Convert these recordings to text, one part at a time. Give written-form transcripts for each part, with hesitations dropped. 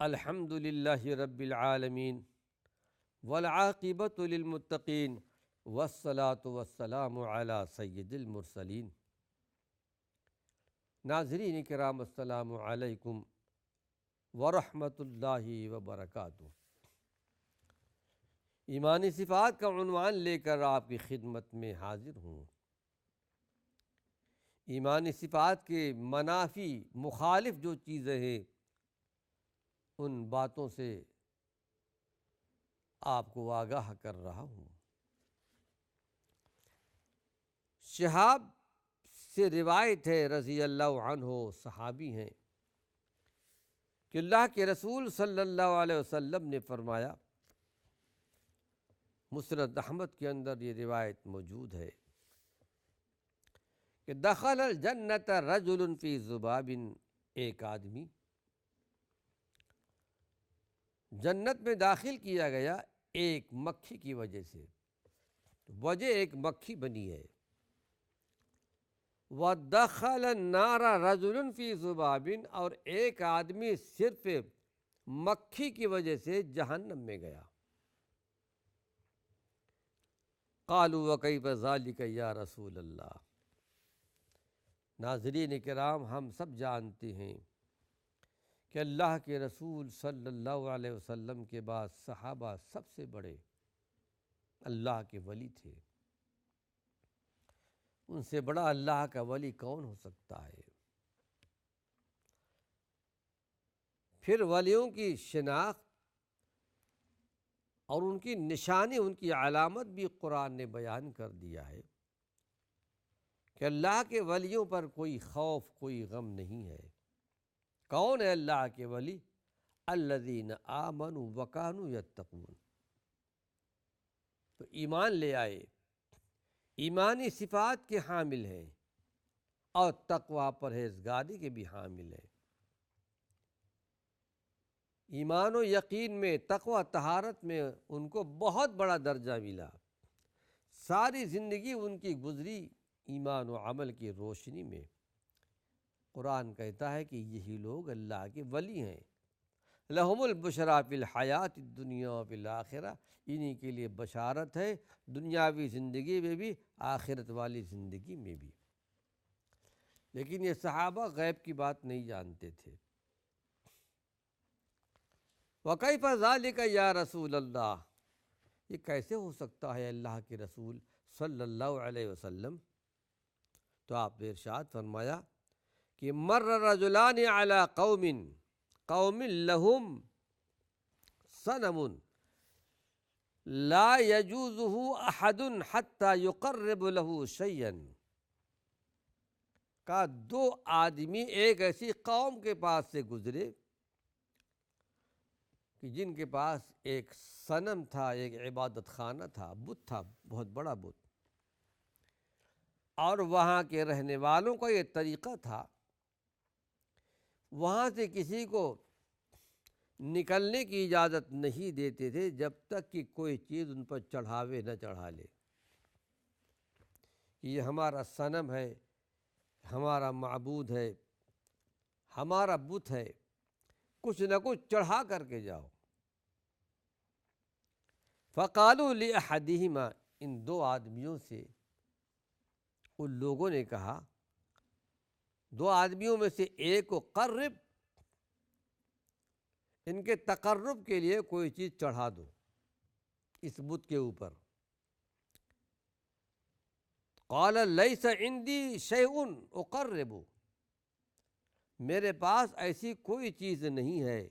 الحمد للہ رب العالمین والعاقبۃ للمتقین والصلاة والسلام علی سید المرسلین۔ ناظرین کرام السلام علیکم ورحمۃ اللہ وبرکاتہ۔ ایمانی صفات کا عنوان لے کر آپ کی خدمت میں حاضر ہوں۔ ایمانی صفات کے منافی مخالف جو چیزیں ہیں ان باتوں سے آپ کو آگاہ کر رہا ہوں۔ شہاب سے روایت ہے رضی اللہ عنہ، صحابی ہیں، کہ اللہ کے رسول صلی اللہ علیہ وسلم نے فرمایا، مسند احمد کے اندر یہ روایت موجود ہے کہ دخل الجنت رجل فی ذباب، ایک آدمی جنت میں داخل کیا گیا ایک مکھی کی وجہ سے۔ وجہ ایک مکھی بنی ہے۔ وَدَخَلَ النَّارَ رَجُلٌ فِي ذُبَابٍ، اور ایک آدمی صرف مکھی کی وجہ سے جہنم میں گیا۔ قَالُوا وَكَيْفَ ذَلِكَ يَا رسول اللہ۔ ناظرین کرام، ہم سب جانتے ہیں کہ اللہ کے رسول صلی اللہ علیہ وسلم کے بعد صحابہ سب سے بڑے اللہ کے ولی تھے۔ ان سے بڑا اللہ کا ولی کون ہو سکتا ہے؟ پھر ولیوں کی شناخت اور ان کی نشانی، ان کی علامت بھی قرآن نے بیان کر دیا ہے کہ اللہ کے ولیوں پر کوئی خوف، کوئی غم نہیں ہے۔ کون ہے اللہ کے ولی؟ الذین آمنوا وکانوا یتقون۔ تو ایمان لے آئے، ایمانی صفات کے حامل ہیں اور تقوی پرہیزگاری کے بھی حامل ہیں۔ ایمان و یقین میں، تقوی طہارت میں ان کو بہت بڑا درجہ ملا۔ ساری زندگی ان کی گزری ایمان و عمل کی روشنی میں۔ قرآن کہتا ہے کہ یہی لوگ اللہ کے ولی ہیں۔ لہم البشریٰ فی الحیات الدنیا وفی الآخرہ، انہی کے لیے بشارت ہے دنیاوی زندگی میں بھی، آخرت والی زندگی میں بھی۔ لیکن یہ صحابہ غیب کی بات نہیں جانتے تھے۔ وَكَيْفَ ذَلِكَ يَا رسول اللہ، یہ کیسے ہو سکتا ہے اللہ کے رسول صلی اللہ علیہ وسلم؟ تو آپ نے ارشاد فرمایا کہ مر رجلان علی قوم لہم صنم لا یجوزہ احد حتی یقرب لہ شیئا، کہ دو آدمی ایک ایسی قوم کے پاس سے گزرے کہ جن کے پاس ایک صنم تھا، ایک عبادت خانہ تھا، بت تھا، بہت بڑا بت، اور وہاں کے رہنے والوں کا یہ طریقہ تھا، وہاں سے کسی کو نکلنے کی اجازت نہیں دیتے تھے جب تک کہ کوئی چیز ان پر چڑھاوے نہ چڑھا لے۔ یہ ہمارا صنم ہے، ہمارا معبود ہے، ہمارا بت ہے، کچھ نہ کچھ چڑھا کر کے جاؤ۔ فقالوا لأحدہما، ان دو آدمیوں سے ان لوگوں نے کہا، دو آدمیوں میں سے ایک کو، قرب، ان کے تقرب کے لیے کوئی چیز چڑھا دو اس بت کے اوپر۔ قال لیس عندی شیء اقرب، میرے پاس ایسی کوئی چیز نہیں ہے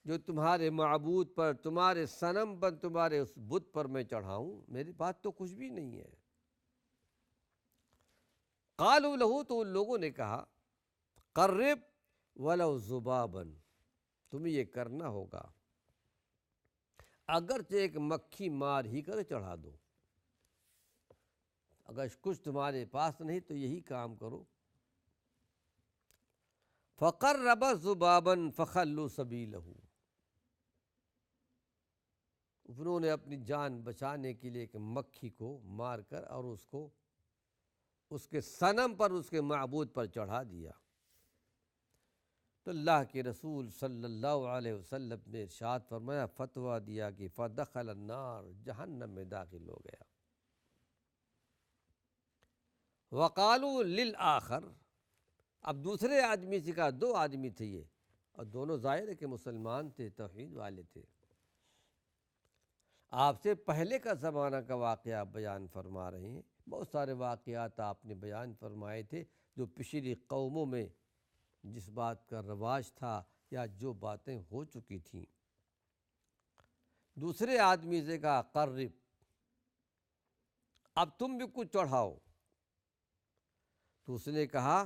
جو تمہارے معبود پر، تمہارے صنم پر، تمہارے اس بت پر میں چڑھاؤں، میرے پاس تو کچھ بھی نہیں ہے۔ قالوا لہ، تو ان لوگوں نے کہا، قرب ولو ذبابا، تمہیں یہ کرنا ہوگا، اگرچہ ایک مکھی مار ہی کر چڑھا دو، اگر کچھ تمہارے پاس نہیں تو یہی کام کرو۔ فقرب ذبابا فخلوا سبیلہ، انہوں نے اپنی جان بچانے کے لیے ایک مکھی کو مار کر اور اس کو اس کے صنم پر، اس کے معبود پر چڑھا دیا۔ تو اللہ کے رسول صلی اللہ علیہ وسلم نے ارشاد فرمایا، فتویٰ دیا کہ فدخل النار، جہنم میں داخل ہو گیا۔ وقالوا للآخر، اب دوسرے آدمی سے کہا، دو آدمی تھے یہ، اور دونوں ظاہر ہے کہ مسلمان تھے، توحید والے تھے۔ آپ سے پہلے کا زمانہ کا واقعہ بیان فرما رہے ہیں، بہت سارے واقعات آپ نے بیان فرمائے تھے جو پچھلی قوموں میں جس بات کا رواج تھا یا جو باتیں ہو چکی تھیں۔ دوسرے آدمی سے کہا قرب، اب تم بھی کچھ چڑھاؤ۔ تو اس نے کہا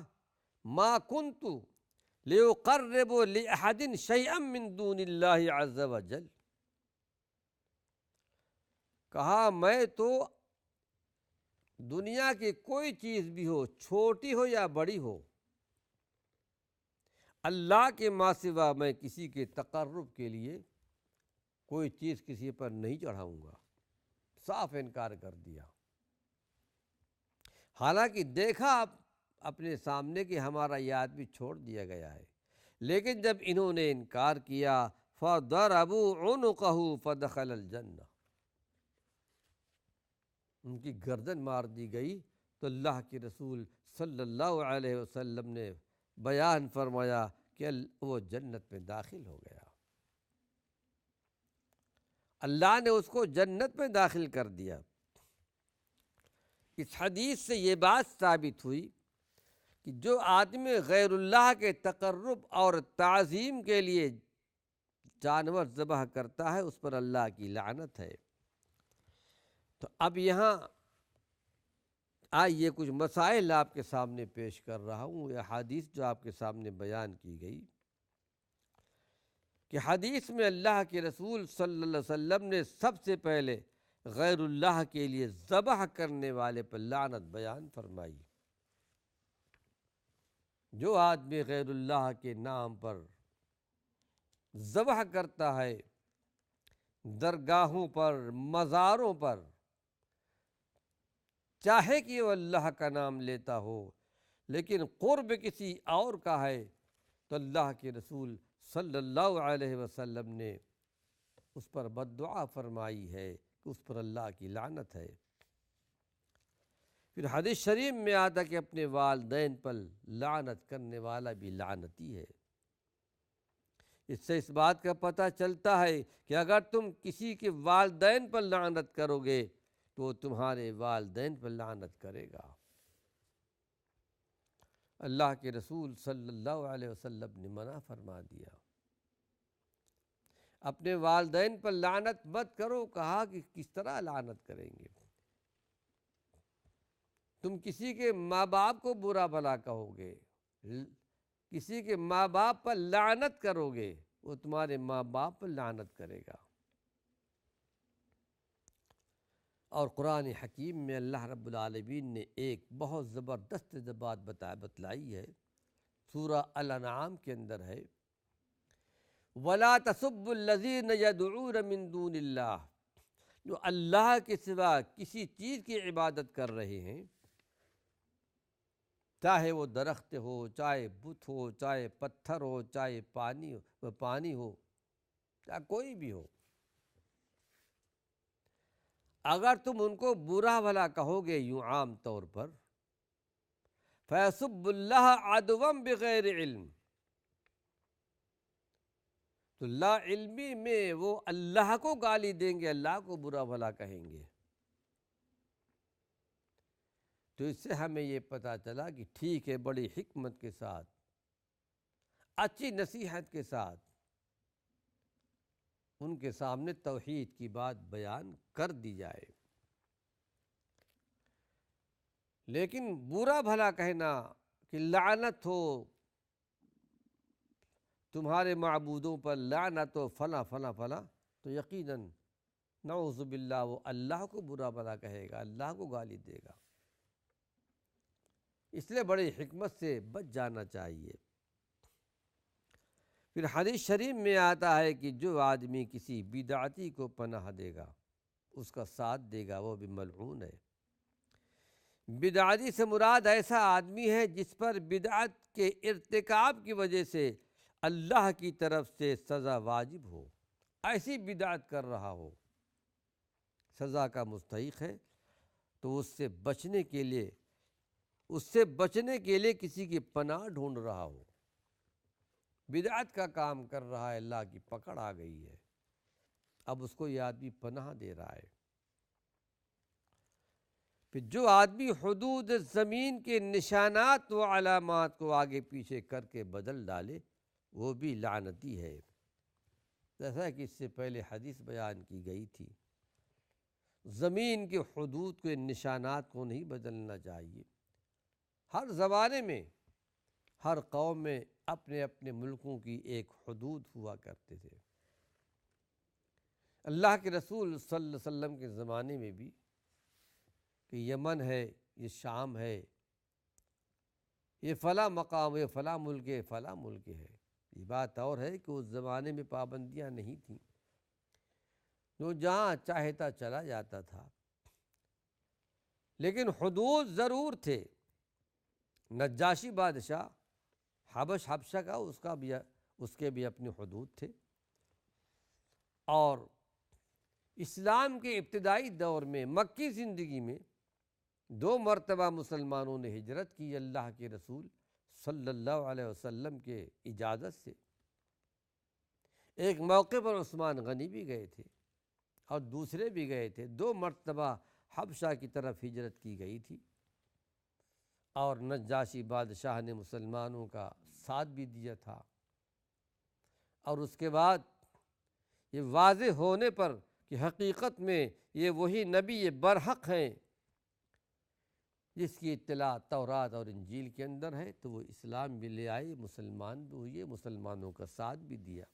ما کنت لیقرب لأحد شیئا من دون اللہ عز وجل، کہا میں تو دنیا کی کوئی چیز بھی ہو، چھوٹی ہو یا بڑی ہو، اللہ کے ما سوا میں کسی کے تقرب کے لیے کوئی چیز کسی پر نہیں چڑھاؤں گا۔ صاف انکار کر دیا۔ حالانکہ دیکھا اپنے سامنے کہ ہمارا یہ آدمی چھوڑ دیا گیا ہے، لیکن جب انہوں نے انکار کیا فَضَرَبُوا عُنُقَهُ فَدَخَلَ الْجَنَّةَ، ان کی گردن مار دی گئی۔ تو اللہ کے رسول صلی اللہ علیہ وسلم نے بیان فرمایا کہ وہ جنت میں داخل ہو گیا، اللہ نے اس کو جنت میں داخل کر دیا۔ اس حدیث سے یہ بات ثابت ہوئی کہ جو آدمی غیر اللہ کے تقرب اور تعظیم کے لیے جانور ذبح کرتا ہے اس پر اللہ کی لعنت ہے۔ تو اب یہاں آئیے کچھ مسائل آپ کے سامنے پیش کر رہا ہوں۔ یہ حدیث جو آپ کے سامنے بیان کی گئی کہ حدیث میں اللہ کے رسول صلی اللہ علیہ وسلم نے سب سے پہلے غیر اللہ کے لیے ذبح کرنے والے پر لعنت بیان فرمائی۔ جو آدمی غیر اللہ کے نام پر ذبح کرتا ہے، درگاہوں پر، مزاروں پر، چاہے کہ وہ اللہ کا نام لیتا ہو لیکن قرب کسی اور کا ہے، تو اللہ کے رسول صلی اللہ علیہ وسلم نے اس پر بد دعا فرمائی ہے کہ اس پر اللہ کی لعنت ہے۔ پھر حدیث شریف میں آتا کہ اپنے والدین پر لعنت کرنے والا بھی لعنتی ہے۔ اس سے اس بات کا پتہ چلتا ہے کہ اگر تم کسی کے والدین پر لعنت کرو گے تو وہ تمہارے والدین پر لعنت کرے گا۔ اللہ کے رسول صلی اللہ علیہ وسلم نے منع فرما دیا، اپنے والدین پر لعنت مت کرو۔ کہا کہ کس طرح لعنت کریں گے؟ تم کسی کے ماں باپ کو برا بھلا کہو گے، کسی کے ماں باپ پر لعنت کرو گے، وہ تمہارے ماں باپ پر لعنت کرے گا۔ اور قرآن حکیم میں اللہ رب العالمین نے ایک بہت زبردست بات بتلائی ہے، سورہ الانعام کے اندر ہے، وَلَا تَسُبُّوا الَّذِينَ يَدْعُونَ مِن دُونِ اللَّهِ، جو اللہ کے سوا کسی چیز کی عبادت کر رہے ہیں، چاہے وہ درخت ہو، چاہے بت ہو، چاہے پتھر ہو، چاہے پانی ہو، چاہے کوئی بھی ہو، اگر تم ان کو برا بھلا کہو گے یوں عام طور پر، فَيَسُبُّ اللَّهَ عَدْوًا بِغَيْرِ عِلْمٍ، تو لا علمی میں وہ اللہ کو گالی دیں گے، اللہ کو برا بھلا کہیں گے۔ تو اس سے ہمیں یہ پتہ چلا کہ ٹھیک ہے، بڑی حکمت کے ساتھ، اچھی نصیحت کے ساتھ ان کے سامنے توحید کی بات بیان کر دی جائے، لیکن برا بھلا کہنا کہ لعنت ہو تمہارے معبودوں پر، لعنت ہو فلاں فلاں فلاں، تو یقیناً نعوذ باللہ وہ اللہ کو برا بھلا کہے گا، اللہ کو گالی دے گا۔ اس لیے بڑی حکمت سے بچ جانا چاہیے۔ پھر حدیث شریف میں آتا ہے کہ جو آدمی کسی بدعتی کو پناہ دے گا، اس کا ساتھ دے گا، وہ بھی ملعون ہے۔ بدعتی سے مراد ایسا آدمی ہے جس پر بدعت کے ارتکاب کی وجہ سے اللہ کی طرف سے سزا واجب ہو، ایسی بدعت کر رہا ہو، سزا کا مستحق ہے، تو اس سے بچنے کے لیے کسی کی پناہ ڈھونڈ رہا ہو، بدعت کا کام کر رہا ہے، اللہ کی پکڑ آ گئی ہے، اب اس کو یہ آدمی پناہ دے رہا ہے۔ پھر جو آدمی حدود زمین کے نشانات و علامات کو آگے پیچھے کر کے بدل ڈالے وہ بھی لعنتی ہے، جیسا کہ اس سے پہلے حدیث بیان کی گئی تھی۔ زمین کے حدود کے نشانات کو نہیں بدلنا چاہیے۔ ہر زمانے میں ہر قوم میں اپنے اپنے ملکوں کی ایک حدود ہوا کرتے تھے۔ اللہ کے رسول صلی اللہ علیہ وسلم کے زمانے میں بھی کہ یمن ہے، یہ شام ہے، یہ فلاں مقام ہے، فلاں ملک ہے، فلاں ملک ہے۔ یہ بات اور ہے کہ اس زمانے میں پابندیاں نہیں تھیں، جو جہاں چاہتا چلا جاتا تھا، لیکن حدود ضرور تھے۔ نجاشی بادشاہ حبشہ کا اس کے بھی اپنے حدود تھے، اور اسلام کے ابتدائی دور میں مکی زندگی میں 2 مرتبہ مسلمانوں نے ہجرت کی اللہ کے رسول صلی اللہ علیہ وسلم کے اجازت سے۔ ایک موقع پر عثمان غنی بھی گئے تھے اور دوسرے بھی گئے تھے، 2 مرتبہ حبشہ کی طرف ہجرت کی گئی تھی، اور نجاشی بادشاہ نے مسلمانوں کا ساتھ بھی دیا تھا۔ اور اس کے بعد یہ واضح ہونے پر کہ حقیقت میں یہ وہی نبی برحق ہیں جس کی اطلاع تورات اور انجیل کے اندر ہے، تو وہ اسلام بھی لے آئے، مسلمان بھی ہوئے، مسلمانوں کا ساتھ بھی دیا۔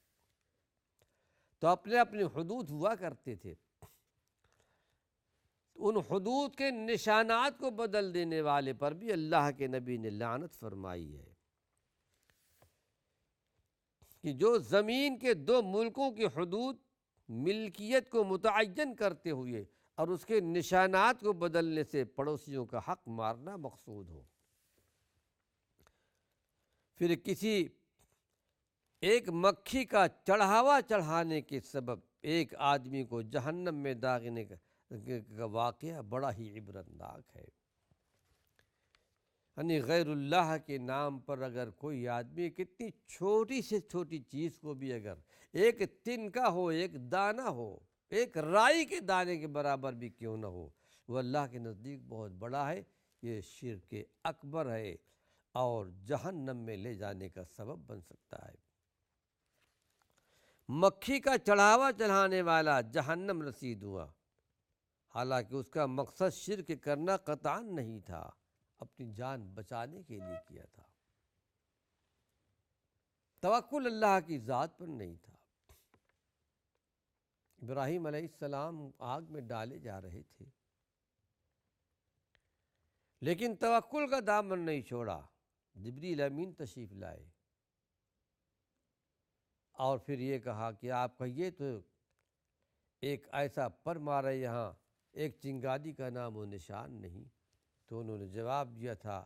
تو اپنے اپنے حدود ہوا کرتے تھے، ان حدود کے نشانات کو بدل دینے والے پر بھی اللہ کے نبی نے لعنت فرمائی ہے، کہ جو زمین کے 2 ملکوں کی حدود ملکیت کو متعین کرتے ہوئے اور اس کے نشانات کو بدلنے سے پڑوسیوں کا حق مارنا مقصود ہو۔ پھر کسی ایک مکھی کا چڑھاوا چڑھانے کے سبب ایک آدمی کو جہنم میں داغنے کا واقعہ بڑا ہی عبرتناک ہے۔ یعنی غیر اللہ کے نام پر اگر کوئی آدمی کتنی چھوٹی سے چھوٹی چیز کو بھی اگر ایک تنکا ہو، ایک دانہ ہو، ایک رائی کے دانے کے برابر بھی کیوں نہ ہو، وہ اللہ کے نزدیک بہت بڑا ہے، یہ شرک اکبر ہے اور جہنم میں لے جانے کا سبب بن سکتا ہے۔ مکھی کا چڑھاوا چڑھانے والا جہنم رسید ہوا، حالانکہ اس کا مقصد شرک کرنا قطعاً نہیں تھا، اپنی جان بچانے کے لیے کیا تھا، توکل اللہ کی ذات پر نہیں تھا۔ ابراہیم علیہ السلام آگ میں ڈالے جا رہے تھے، لیکن توکل کا دامن نہیں چھوڑا، جبریل امین تشریف لائے اور پھر یہ کہا کہ آپ کہیے تو ایک ایسا پر مارا یہاں ایک چنگادی کا نام و نشان نہیں۔ تو انہوں نے جواب دیا تھا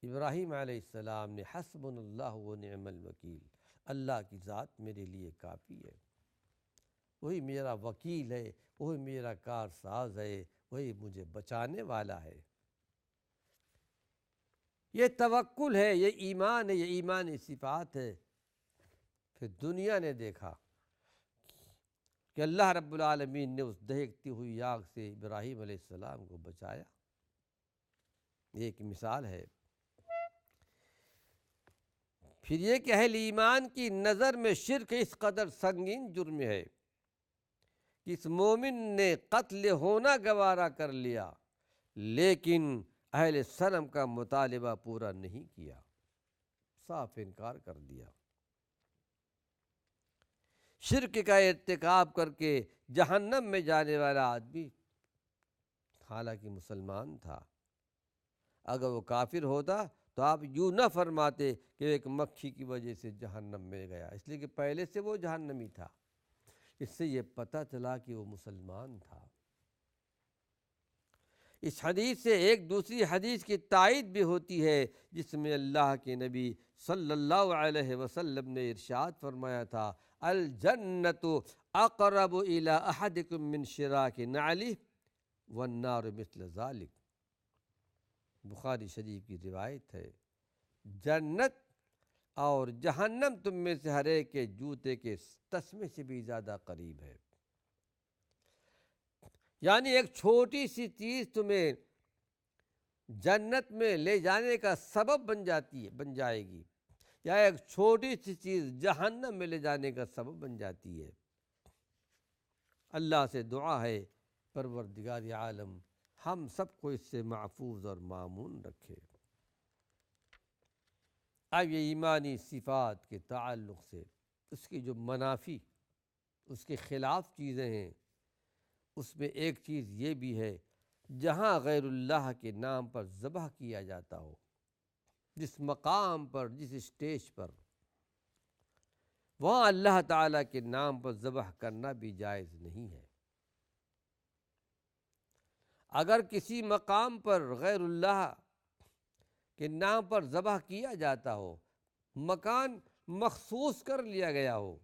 ابراہیم علیہ السلام نے، حسبنا اللہ و نعم الوکیل، اللہ کی ذات میرے لیے کافی ہے، وہی میرا وکیل ہے، وہی میرا کارساز ہے، وہی مجھے بچانے والا ہے۔ یہ توکل ہے، یہ ایمان ہے، یہ ایمانی صفات ہے۔ پھر دنیا نے دیکھا کہ اللہ رب العالمین نے اس دہکتی ہوئی آگ سے ابراہیم علیہ السلام کو بچایا، یہ ایک مثال ہے۔ پھر یہ کہ اہل ایمان کی نظر میں شرک اس قدر سنگین جرم ہے کہ اس مومن نے قتل ہونا گوارا کر لیا، لیکن اہل صنم کا مطالبہ پورا نہیں کیا، صاف انکار کر دیا۔ شرک کا ارتکاب کر کے جہنم میں جانے والا آدمی حالانکہ مسلمان تھا، اگر وہ کافر ہوتا تو آپ یوں نہ فرماتے کہ ایک مکھی کی وجہ سے جہنم میں گیا، اس لیے کہ پہلے سے وہ جہنمی تھا۔ اس سے یہ پتہ چلا کہ وہ مسلمان تھا۔ اس حدیث سے ایک دوسری حدیث کی تائید بھی ہوتی ہے جس میں اللہ کے نبی صلی اللہ علیہ وسلم نے ارشاد فرمایا تھا، الجنت اقرب الی احدکم من شراک نعلہ والنار مثل ذلک۔ بخاری شریف کی روایت ہے، جنت اور جہنم تم میں سے ہر ایک کے جوتے کے تسمے سے بھی زیادہ قریب ہے۔ یعنی ایک چھوٹی سی چیز تمہیں جنت میں لے جانے کا سبب بن جائے گی، یا ایک چھوٹی سی چیز جہنم میں لے جانے کا سبب بن جاتی ہے۔ اللہ سے دعا ہے پروردگار عالم ہم سب کو اس سے محفوظ اور مامون رکھے۔ اب یہ ایمانی صفات کے تعلق سے اس کی جو منافی، اس کے خلاف چیزیں ہیں، اس میں ایک چیز یہ بھی ہے، جہاں غیر اللہ کے نام پر ذبح کیا جاتا ہو، جس مقام پر، جس اسٹیج پر، وہاں اللہ تعالیٰ کے نام پر ذبح کرنا بھی جائز نہیں ہے۔ اگر کسی مقام پر غیر اللہ کے نام پر ذبح کیا جاتا ہو، مکان مخصوص کر لیا گیا ہو،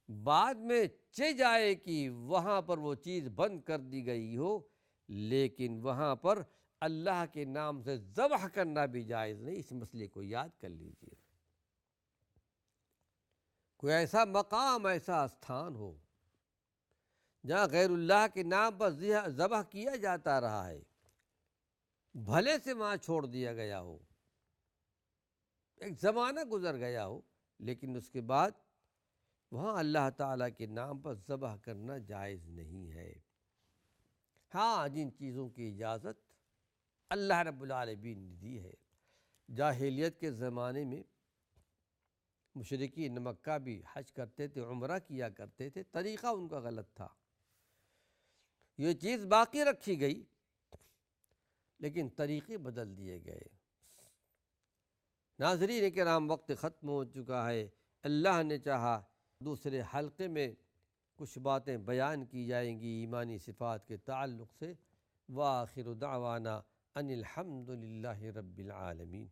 بعد میں چہ جائے کہ وہاں پر وہ چیز بند کر دی گئی ہو، لیکن وہاں پر اللہ کے نام سے ذبح کرنا بھی جائز نہیں۔ اس مسئلے کو یاد کر لیجیے۔ کوئی ایسا مقام، ایسا استھان ہو جہاں غیر اللہ کے نام پر ذبح کیا جاتا رہا ہے، بھلے سے وہاں چھوڑ دیا گیا ہو، ایک زمانہ گزر گیا ہو، لیکن اس کے بعد وہاں اللہ تعالیٰ کے نام پر ذبح کرنا جائز نہیں ہے۔ ہاں، جن چیزوں کی اجازت اللہ رب العالمین نے دی ہے۔ جاہلیت کے زمانے میں مشرکین مکہ بھی حج کرتے تھے، عمرہ کیا کرتے تھے، طریقہ ان کا غلط تھا، یہ چیز باقی رکھی گئی لیکن طریقے بدل دیے گئے۔ ناظرین کرام، وقت ختم ہو چکا ہے، اللہ نے چاہا دوسرے حلقے میں کچھ باتیں بیان کی جائیں گی ایمانی صفات کے تعلق سے۔ وآخر دعوانا ان الحمد للہ رب العالمین۔